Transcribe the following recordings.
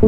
Hey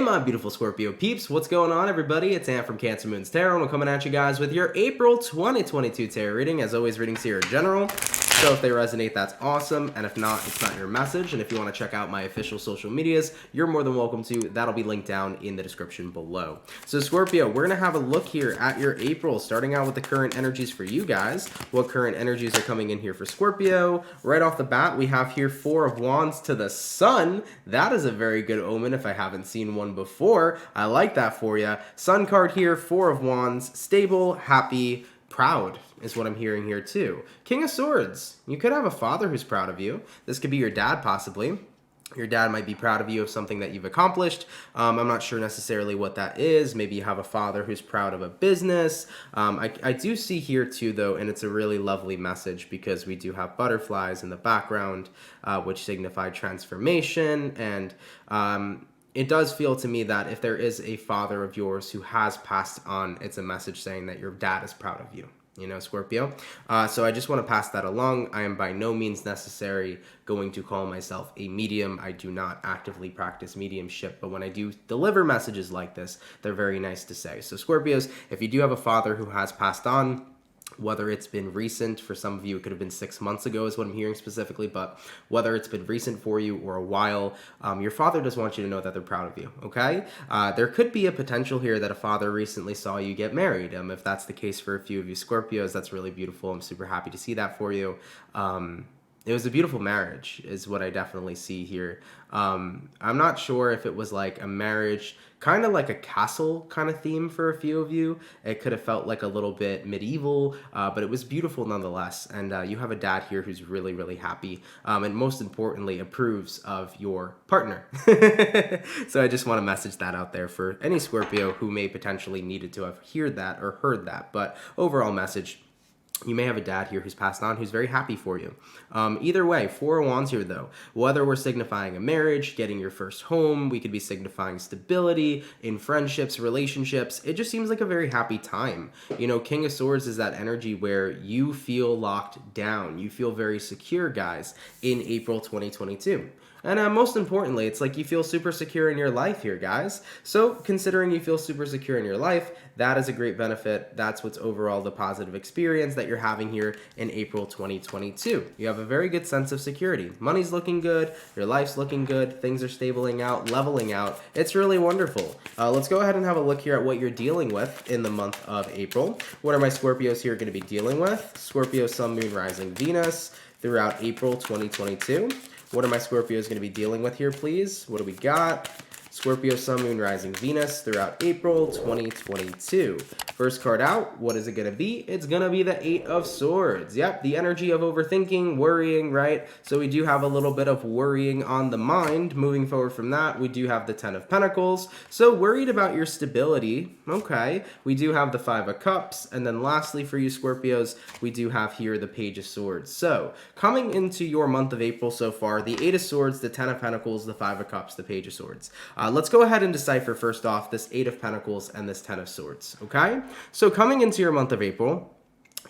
my beautiful Scorpio peeps, what's going on everybody? It's Ant from CancerMoonsTarot, and we're coming at you guys with your April 2022 tarot reading. As always, readings here are general, so if they resonate, that's awesome, and if not, it's not your message. And if you want to check out my official social medias, you're more than welcome to. That'll be linked down in the description below. So Scorpio, we're going to have a look here at your April, starting out with the current energies for you guys. What current energies are coming in here for Scorpio? Right off the bat, we have here Four of Wands to the Sun. That is a very good omen if I haven't seen one before. I like that for you. Sun card here, Four of Wands, stable, happy, proud is what I'm hearing here too. King of Swords. You could have a father who's proud of you. This could be your dad possibly. Your dad might be proud of you of something that you've accomplished. I'm not sure necessarily what that is. Maybe you have a father who's proud of a business. I do see here too, though, and it's a really lovely message because we do have butterflies in the background, which signify transformation. And it does feel to me that if there is a father of yours who has passed on, it's a message saying that your dad is proud of you. You know, Scorpio. So I just want to pass that along. I am by no means necessary going to call myself a medium. I do not actively practice mediumship, but when I do deliver messages like this, they're very nice to say. So Scorpios, if you do have a father who has passed on, whether it's been recent, for some of you, it could have been 6 months ago is what I'm hearing specifically, but whether it's been recent for you or a while, your father does want you to know that they're proud of you, okay? There could be a potential here that a father recently saw you get married. If that's the case for a few of you Scorpios, that's really beautiful. I'm super happy to see that for you. It was a beautiful marriage is what I definitely see here. I'm not sure if it was like a marriage, kind of like a castle kind of theme for a few of you. It could have felt like a little bit medieval, but it was beautiful nonetheless. And you have a dad here who's really, really happy. And most importantly, approves of your partner. So I just want to message that out there for any Scorpio who may potentially needed to have heard that or heard that. But overall message, you may have a dad here who's passed on who's very happy for you. Either way, Four of Wands here though. Whether we're signifying a marriage, getting your first home, we could be signifying stability in friendships, relationships. It just seems like a very happy time. You know, King of Swords is that energy where you feel locked down. You feel very secure, guys, in April 2022. And most importantly, it's like you feel super secure in your life here, guys. So considering you feel super secure in your life, that is a great benefit. That's what's overall the positive experience that you're having here in April 2022. You have a very good sense of security. Money's looking good. Your life's looking good. Things are leveling out. It's really wonderful. Let's go ahead and have a look here at what you're dealing with in the month of April. What are my Scorpios here going to be dealing with? Scorpio, Sun, Moon, Rising, Venus throughout April 2022. What are my Scorpios going to be dealing with here, please? What do we got? Scorpio, Sun, Moon, Rising, Venus throughout April 2022. First card out, what is it going to be? It's going to be the Eight of Swords. Yep, the energy of overthinking, worrying, right? So we do have a little bit of worrying on the mind. Moving forward from that, we do have the Ten of Pentacles. So worried about your stability. Okay. We do have the Five of Cups. And then lastly for you Scorpios, we do have here the Page of Swords. So coming into your month of April so far, the Eight of Swords, the Ten of Pentacles, the Five of Cups, the Page of Swords. Let's go ahead and decipher first off this Eight of Pentacles and this Ten of Swords, okay? So coming into your month of April,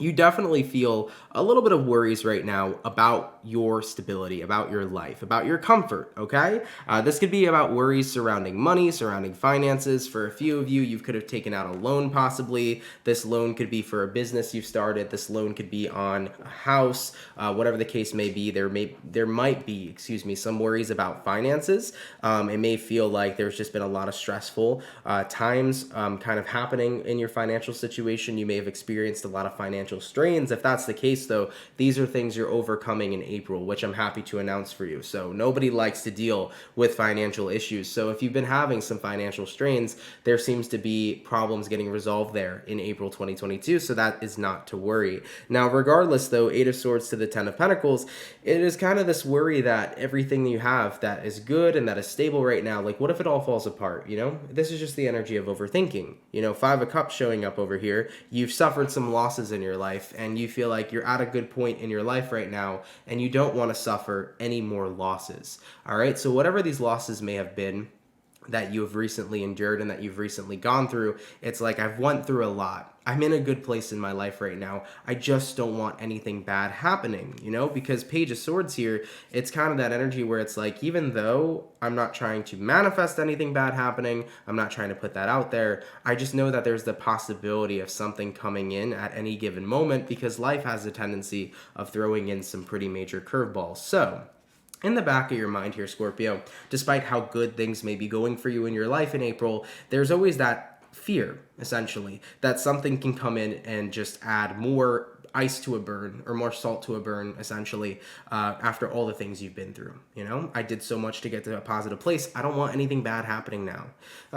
you definitely feel a little bit of worries right now about your stability, about your life, about your comfort, okay? This could be about worries surrounding money, surrounding finances. For a few of you, you could have taken out a loan possibly. This loan could be for a business you've started. This loan could be on a house, whatever the case may be. There might be, some worries about finances. It may feel like there's just been a lot of stressful times kind of happening in your financial situation. You may have experienced a lot of financial strains. If that's the case though, these are things you're overcoming in April, which I'm happy to announce for you. So nobody likes to deal with financial issues. So if you've been having some financial strains, there seems to be problems getting resolved there in April 2022. So that is not to worry. Now, regardless though, Eight of Swords to the Ten of Pentacles, it is kind of this worry that everything you have that is good and that is stable right now, like what if it all falls apart, you know? This is just the energy of overthinking. You know, Five of Cups showing up over here. You've suffered some losses in your life and you feel like you're at a good point in your life right now and you don't want to suffer any more losses. All right, so whatever these losses may have been, that you have recently endured and that you've recently gone through. It's like, I've went through a lot. I'm in a good place in my life right now. I just don't want anything bad happening, you know, because Page of Swords here, it's kind of that energy where it's like, even though I'm not trying to manifest anything bad happening, I'm not trying to put that out there, I just know that there's the possibility of something coming in at any given moment, because life has a tendency of throwing in some pretty major curveballs. So in the back of your mind here, Scorpio, despite how good things may be going for you in your life in April, there's always that fear, essentially, that something can come in and just add more ice to a burn, or more salt to a burn, essentially, after all the things you've been through. You know, I did so much to get to a positive place. I don't want anything bad happening now.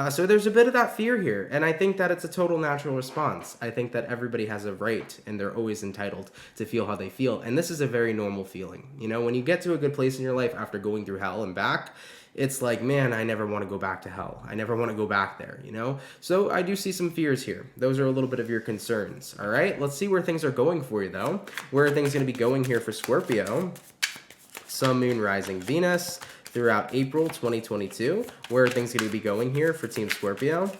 So there's a bit of that fear here, and I think that it's a total natural response. I think that everybody has a right, and they're always entitled to feel how they feel, and this is a very normal feeling. You know, when you get to a good place in your life after going through hell and back, it's like, man, I never want to go back to hell. I never want to go back there, you know? So I do see some fears here. Those are a little bit of your concerns, all right? Let's see where things are going for you, though. Where are things going to be going here for Scorpio? Sun, Moon, Rising, Venus throughout April 2022. Where are things going to be going here for Team Scorpio?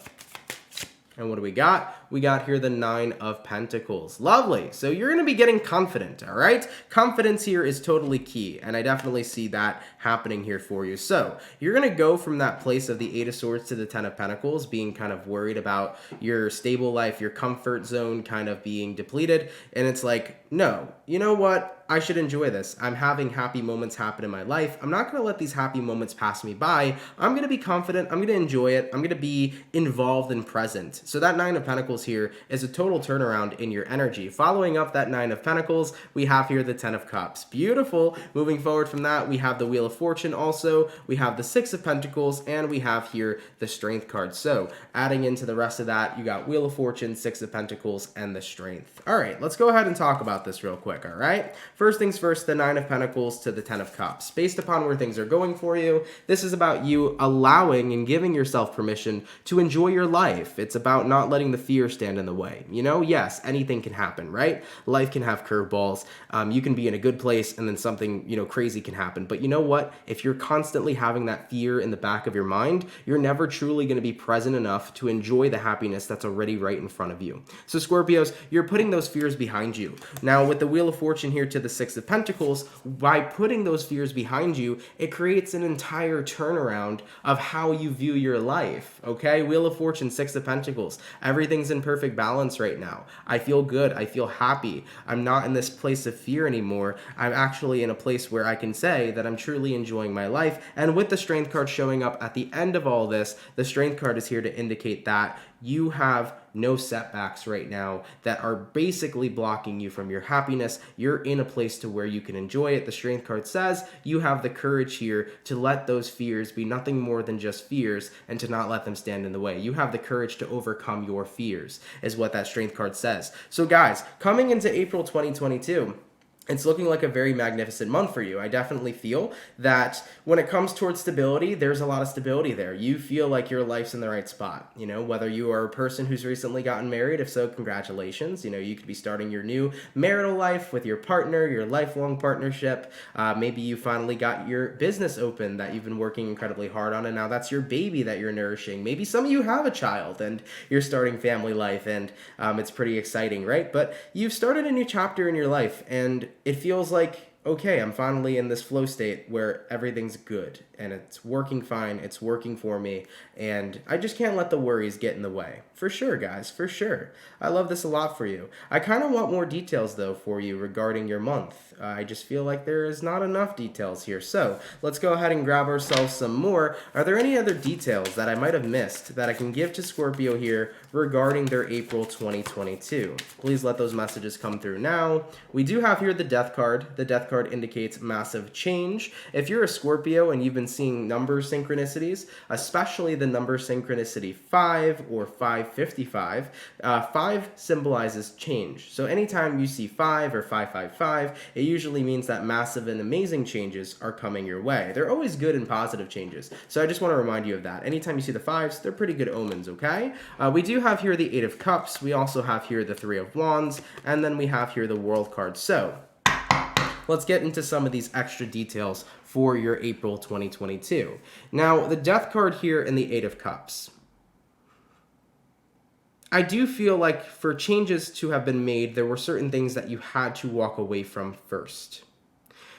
And what do we got? We got here the 9 of Pentacles. Lovely. So you're going to be getting confident, all right? Confidence here is totally key, and I definitely see that happening here for you. So you're going to go from that place of the 8 of Swords to the 10 of Pentacles, being kind of worried about your stable life, your comfort zone kind of being depleted. And it's like, no, you know what? I should enjoy this. I'm having happy moments happen in my life. I'm not going to let these happy moments pass me by. I'm going to be confident. I'm going to enjoy it. I'm going to be involved and present. So that 9 of Pentacles here is a total turnaround in your energy. Following up that 9 of Pentacles, we have here the 10 of Cups. Beautiful. Moving forward from that, we have the Wheel of Fortune also. We have the 6 of Pentacles, and we have here the Strength card. So adding into the rest of that, you got Wheel of Fortune, 6 of Pentacles, and the Strength. All right, let's go ahead and talk about this real quick, all right? First things first, the 9 of Pentacles to the 10 of Cups. Based upon where things are going for you, this is about you allowing and giving yourself permission to enjoy your life. It's about not letting the fear stand in the way. You know, yes, anything can happen, right? Life can have curveballs. You can be in a good place and then something, you know, crazy can happen. But you know what? If you're constantly having that fear in the back of your mind, you're never truly going to be present enough to enjoy the happiness that's already right in front of you. So Scorpios, you're putting those fears behind you. Now with the Wheel of Fortune here to the 6 of Pentacles, by putting those fears behind you, it creates an entire turnaround of how you view your life, okay? Wheel of Fortune, 6 of Pentacles. Everything's in perfect balance right now. I feel good. I feel happy. I'm not in this place of fear anymore. I'm actually in a place where I can say that I'm truly enjoying my life. And with the Strength card showing up at the end of all this, the Strength card is here to indicate that you have no setbacks right now that are basically blocking you from your happiness. You're in a place to where you can enjoy it. The Strength card says you have the courage here to let those fears be nothing more than just fears and to not let them stand in the way. You have the courage to overcome your fears, is what that Strength card says. So guys, coming into April 2022, it's looking like a very magnificent month for you. I definitely feel that when it comes towards stability, there's a lot of stability there. You feel like your life's in the right spot. You know, whether you are a person who's recently gotten married, if so, congratulations. You know, you could be starting your new marital life with your partner, your lifelong partnership. Maybe you finally got your business open that you've been working incredibly hard on, and now that's your baby that you're nourishing. Maybe some of you have a child and you're starting family life, and it's pretty exciting, right? But you've started a new chapter in your life, and it feels like, okay, I'm finally in this flow state where everything's good and it's working fine, it's working for me, and I just can't let the worries get in the way. For sure, guys, for sure. I love this a lot for you. I kind of want more details, though, for you regarding your month. I just feel like there is not enough details here. So let's go ahead and grab ourselves some more. Are there any other details that I might have missed that I can give to Scorpio here regarding their April 2022? Please let those messages come through now. We do have here the Death card. The Death card indicates massive change. If you're a Scorpio and you've been seeing number synchronicities, especially the number synchronicity 5 or 555, 5 symbolizes change. So anytime you see 5 or 555, it usually means that massive and amazing changes are coming your way. They're always good and positive changes. So I just want to remind you of that. Anytime you see the 5s, they're pretty good omens, okay? We do have here the 8 of Cups. We also have here the 3 of Wands. And then we have here the World card. So let's get into some of these extra details for your April 2022. Now, the Death card here and the Eight of Cups. I do feel like for changes to have been made, there were certain things that you had to walk away from first.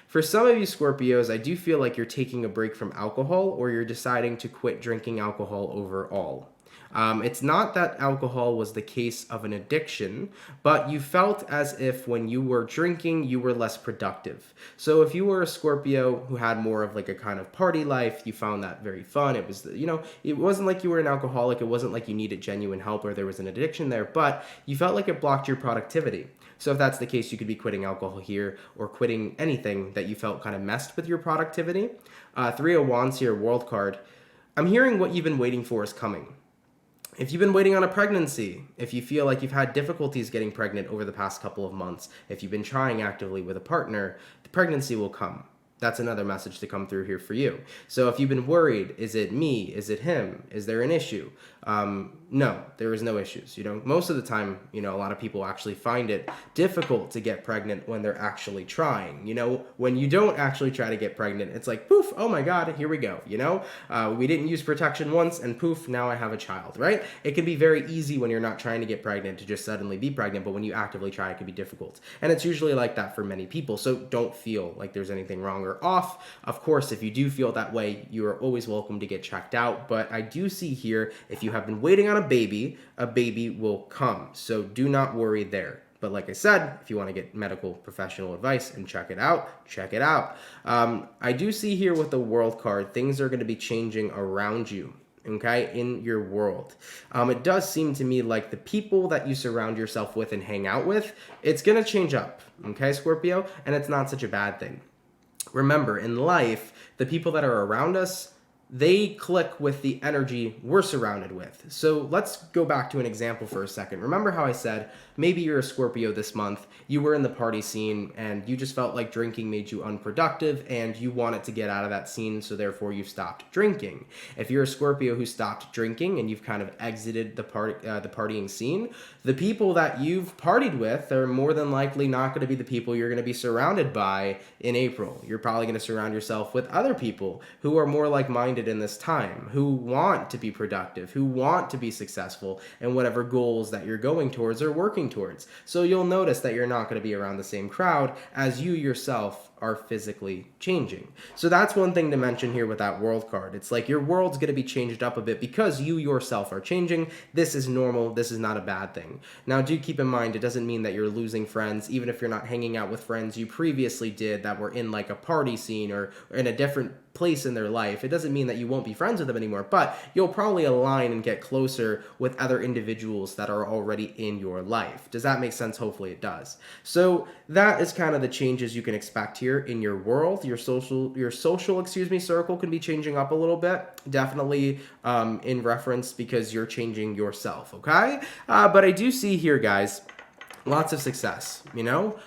For some of you Scorpios, I do feel like you're taking a break from alcohol, or you're deciding to quit drinking alcohol overall. It's not that alcohol was the case of an addiction, but you felt as if when you were drinking, you were less productive. So if you were a Scorpio who had more of like a kind of party life, you found that very fun. It was, it wasn't like you were an alcoholic. It wasn't like you needed genuine help or there was an addiction there, but you felt like it blocked your productivity. So if that's the case, you could be quitting alcohol here or quitting anything that you felt kind of messed with your productivity. Three of Wands here, World card. I'm hearing what you've been waiting for is coming. If you've been waiting on a pregnancy, if you feel like you've had difficulties getting pregnant over the past couple of months, if you've been trying actively with a partner, the pregnancy will come. That's another message to come through here for you. So if you've been worried, is it me? Is it him? Is there an issue? No, there is no issues. Most of the time, a lot of people actually find it difficult to get pregnant when they're actually trying. When you don't actually try to get pregnant, it's like, poof, oh my God, here we go. We didn't use protection once and poof, now I have a child, right? It can be very easy when you're not trying to get pregnant to just suddenly be pregnant, but when you actively try, it can be difficult. And it's usually like that for many people. So don't feel like there's anything wrong or off. Of course, if you do feel that way, you are always welcome to get checked out. But I do see here, if you have been waiting on a baby will come. So do not worry there. But like I said, if you want to get medical professional advice and check it out, check it out. I do see here with the World card, things are going to be changing around you. Okay, in your world. It does seem to me like the people that you surround yourself with and hang out with, it's going to change up. Okay, Scorpio? And it's not such a bad thing. Remember, in life, the people that are around us, they click with the energy we're surrounded with. So let's go back to an example for a second. Remember how I said, maybe you're a Scorpio this month, you were in the party scene and you just felt like drinking made you unproductive and you wanted to get out of that scene, so therefore you stopped drinking. If you're a Scorpio who stopped drinking and you've kind of exited the partying scene, the people that you've partied with are more than likely not going to be the people you're going to be surrounded by in April. You're probably going to surround yourself with other people who are more like-minded in this time, who want to be productive, who want to be successful in whatever goals that you're going towards or working towards. So you'll notice that you're not going to be around the same crowd as you yourself are physically changing. So that's one thing to mention here with that World card. It's like your world's going to be changed up a bit because you yourself are changing. This is normal. This is not a bad thing. Now, do keep in mind, it doesn't mean that you're losing friends, even if you're not hanging out with friends you previously did that were in like a party scene or in a different place in their life. It doesn't mean that you won't be friends with them anymore, but you'll probably align and get closer with other individuals that are already in your life. Does that make sense? Hopefully it does. So that is kind of the changes you can expect here in your world. Your social circle can be changing up a little bit, definitely in reference because you're changing yourself, okay? But I do see here, guys, lots of success,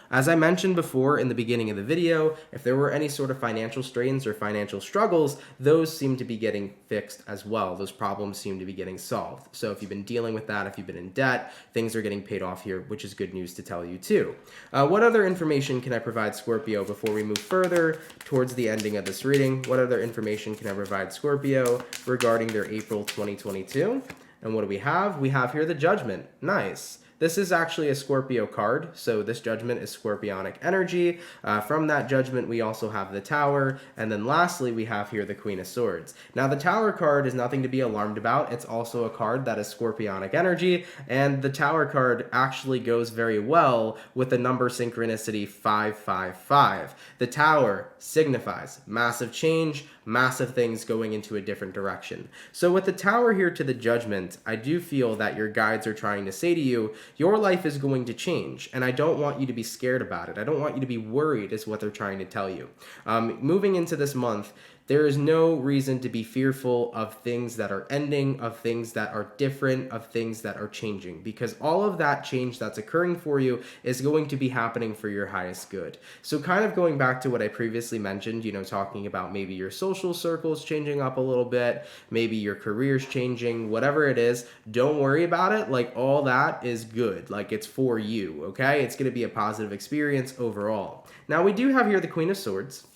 As I mentioned before in the beginning of the video, if there were any sort of financial strains or financial struggles, those seem to be getting fixed as well. Those problems seem to be getting solved. So if you've been dealing with that, if you've been in debt, things are getting paid off here, which is good news to tell you too. What other information can I provide Scorpio before we move further towards the ending of this reading? What other information can I provide Scorpio regarding their April 2022? And what do we have? We have here the Judgment. Nice. This is actually a Scorpio card, so this Judgment is Scorpionic energy. From that Judgment, we also have the Tower, and then lastly, we have here the Queen of Swords. Now, the Tower card is nothing to be alarmed about. It's also a card that is Scorpionic energy, and the Tower card actually goes very well with the number synchronicity 555. The Tower signifies massive change, massive things going into a different direction. So with the Tower here to the Judgment, I do feel that your guides are trying to say to you, your life is going to change, and I don't want you to be scared about it. I don't want you to be worried is what they're trying to tell you. Moving into this month, There is no reason to be fearful of things that are ending, of things that are different, of things that are changing, because all of that change that's occurring for you is going to be happening for your highest good. So kind of going back to what I previously mentioned, talking about maybe your social circles changing up a little bit, maybe your career's changing, whatever it is, don't worry about it. Like, all that is good. Like, it's for you, okay? It's going to be a positive experience overall. Now, we do have here the Queen of Swords.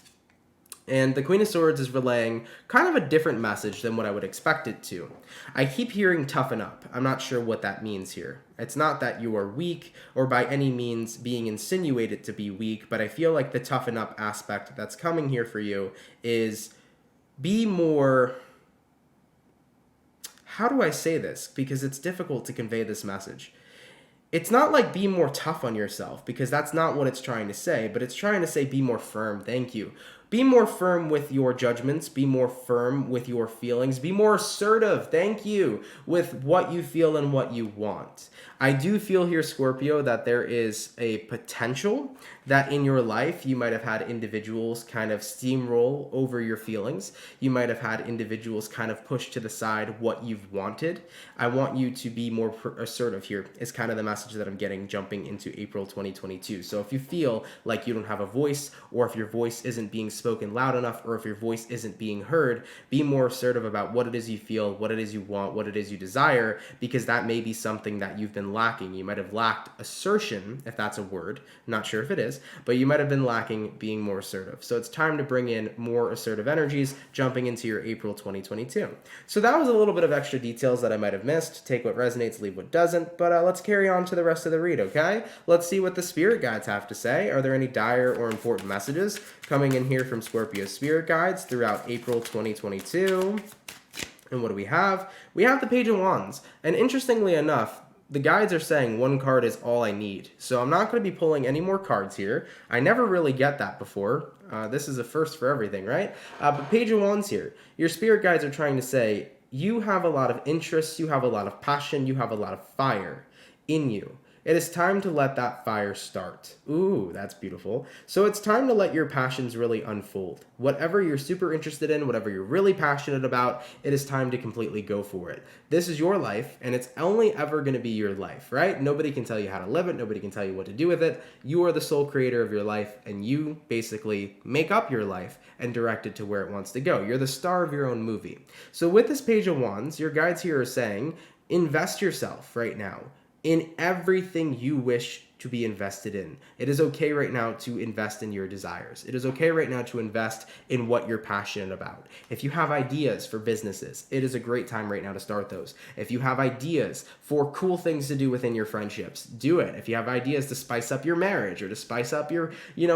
And the Queen of Swords is relaying kind of a different message than what I would expect it to. I keep hearing toughen up. I'm not sure what that means here. It's not that you are weak or by any means being insinuated to be weak, but I feel like the toughen up aspect that's coming here for you is be more... How do I say this? Because it's difficult to convey this message. It's not like be more tough on yourself, because that's not what it's trying to say, but it's trying to say be more firm. Thank you. Be more firm with your judgments. Be more firm with your feelings. Be more assertive, thank you, with what you feel and what you want. I do feel here, Scorpio, that there is a potential that in your life you might have had individuals kind of steamroll over your feelings. You might have had individuals kind of push to the side what you've wanted. I want you to be more assertive here is kind of the message that I'm getting jumping into April 2022. So if you feel like you don't have a voice, or if your voice isn't being spoken loud enough, or if your voice isn't being heard, be more assertive about what it is you feel, what it is you want, what it is you desire, because that may be something that you've been lacking. You might have lacked assertion, if that's a word. I'm not sure if it is, but you might have been lacking being more assertive. So it's time to bring in more assertive energies jumping into your April 2022. So that was a little bit of extra details that I might have missed. Take what resonates, leave what doesn't, but let's carry on to the rest of the read, okay? Let's see what the spirit guides have to say. Are there any dire or important messages coming in here from Scorpio spirit guides throughout April 2022? And what do we have? We have the Page of Wands. And interestingly enough, the guides are saying one card is all I need. So I'm not going to be pulling any more cards here. I never really get that before. This is a first for everything, right? But Page of Wands here. Your spirit guides are trying to say you have a lot of interests, you have a lot of passion, you have a lot of fire in you. It is time to let that fire start. Ooh, that's beautiful. So it's time to let your passions really unfold. Whatever you're super interested in, whatever you're really passionate about, it is time to completely go for it. This is your life, and it's only ever going to be your life, right? Nobody can tell you how to live it. Nobody can tell you what to do with it. You are the sole creator of your life, and you basically make up your life and direct it to where it wants to go. You're the star of your own movie. So with this Page of Wands, your guides here are saying, invest yourself right now in everything you wish to be invested in. It is okay right now to invest in your desires. It is okay right now to invest in what you're passionate about. If you have ideas for businesses, it is a great time right now to start those. If you have ideas for cool things to do within your friendships, do it. If you have ideas to spice up your marriage or to spice up your,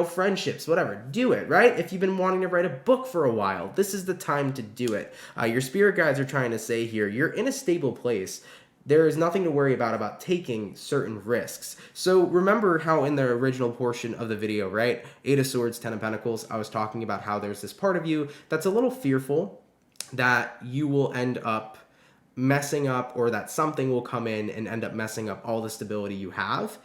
friendships, whatever, do it, right? If you've been wanting to write a book for a while, this is the time to do it. Your spirit guides are trying to say here, you're in a stable place. There is nothing to worry about taking certain risks. So remember how in the original portion of the video, right? 8 of Swords, 10 of Pentacles, I was talking about how there's this part of you that's a little fearful that you will end up messing up, or that something will come in and end up messing up all the stability you have.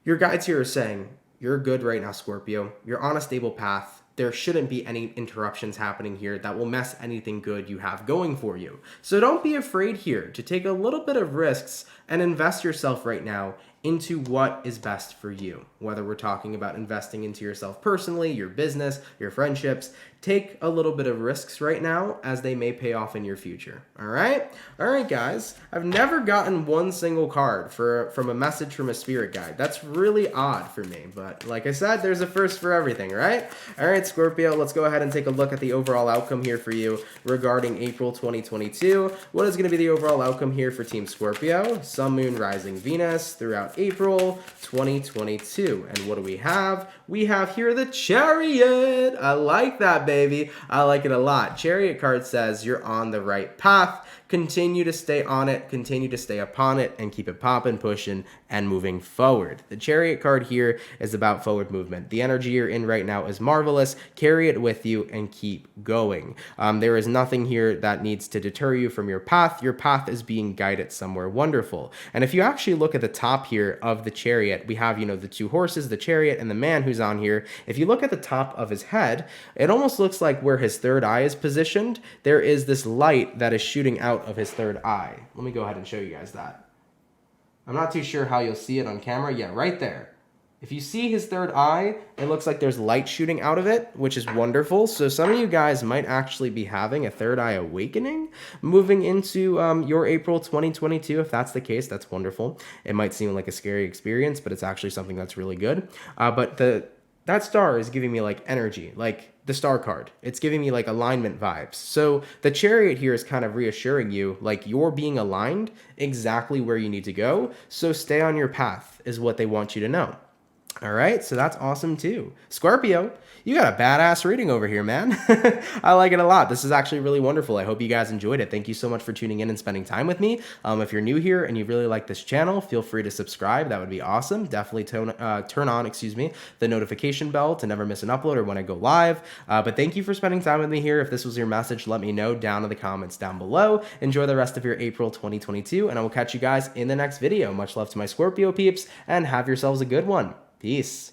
Your guides here are saying, you're good right now, Scorpio. You're on a stable path. There shouldn't be any interruptions happening here that will mess anything good you have going for you. So don't be afraid here to take a little bit of risks and invest yourself right now into what is best for you. Whether we're talking about investing into yourself personally, your business, your friendships, take a little bit of risks right now as they may pay off in your future. All right? All right, guys. I've never gotten one single card from a message from a spirit guide. That's really odd for me, but like I said, there's a first for everything, right? All right, Scorpio, let's go ahead and take a look at the overall outcome here for you regarding April 2022. What is going to be the overall outcome here for Team Scorpio? Sun, Moon, Rising, Venus throughout April 2022. And what do we have? We have here the Chariot. I like that, baby. I like it a lot. Chariot card says you're on the right path. continue to stay on it, continue to stay upon it, and keep it popping, pushing, and moving forward. The Chariot card here is about forward movement. The energy you're in right now is marvelous. Carry it with you and keep going. There is nothing here that needs to deter you from your path. Your path is being guided somewhere wonderful. And if you actually look at the top here of the Chariot, we have, the two horses, the Chariot, and the man who's on here. If you look at the top of his head, it almost looks like where his third eye is positioned, there is this light that is shooting out of his third eye. Let me go ahead and show you guys that. I'm not too sure how you'll see it on camera. Yeah, right there. If you see his third eye, it looks like there's light shooting out of it, which is wonderful. So some of you guys might actually be having a third eye awakening moving into your April 2022. If that's the case, that's wonderful. It might seem like a scary experience, but it's actually something that's really good. But that star is giving me like energy, like the star card. It's giving me like alignment vibes. So the Chariot here is kind of reassuring you like you're being aligned exactly where you need to go. So stay on your path is what they want you to know. All right, so that's awesome too. Scorpio, you got a badass reading over here, man. I like it a lot. This is actually really wonderful. I hope you guys enjoyed it. Thank you so much for tuning in and spending time with me. If you're new here and you really like this channel, feel free to subscribe. That would be awesome. Definitely turn on, the notification bell to never miss an upload or when I go live. But thank you for spending time with me here. If this was your message, let me know down in the comments down below. Enjoy the rest of your April 2022, and I will catch you guys in the next video. Much love to my Scorpio peeps, and have yourselves a good one. Peace.